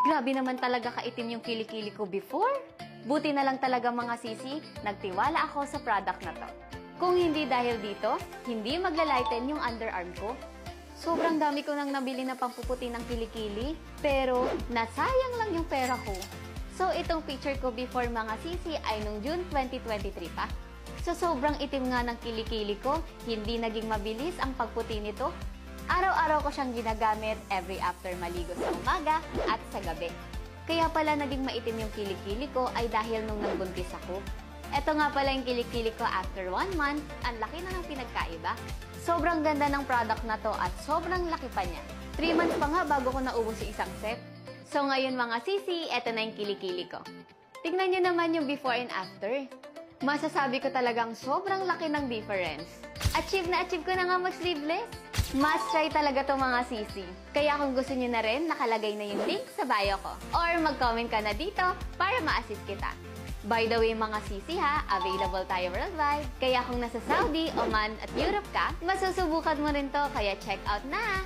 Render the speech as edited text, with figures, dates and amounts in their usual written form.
Grabe naman talaga kaitim yung kilikili ko before. Buti na lang talaga mga sisi, nagtiwala ako sa product na to. Kung hindi dahil dito, hindi maglalighten yung underarm ko. Sobrang dami ko nang nabili na pampuputi ng kilikili, pero nasayang lang yung pera ko. So itong picture ko before mga sisi ay nung June 2023 pa. So sobrang itim nga ng kilikili ko, hindi naging mabilis ang pagputi nito. Araw-araw ko siyang ginagamit every after maligo sa umaga at sa gabi. Kaya pala naging maitim yung kilikili ko ay dahil nung nagbuntis ako. Ito nga pala yung kilikili ko after 1 month, ang laki na ng pinagkaiba. Sobrang ganda ng product na to at sobrang laki pa niya. 3 months pa nga bago ko naubos yung isang set. So ngayon mga sisi, eto na yung kilikili ko. Tignan nyo naman yung before and after. Masasabi ko talagang sobrang laki ng difference. Achieve ko na nga mag-sleeveless. Must try talaga to mga sisi. Kaya kung gusto nyo na rin, nakalagay na yung link sa bio ko. Or mag-comment ka na dito para ma-assist kita. By the way mga sisi ha, available tayo worldwide. Kaya kung nasa Saudi, Oman at Europe ka, masusubukan mo rin to kaya check out na!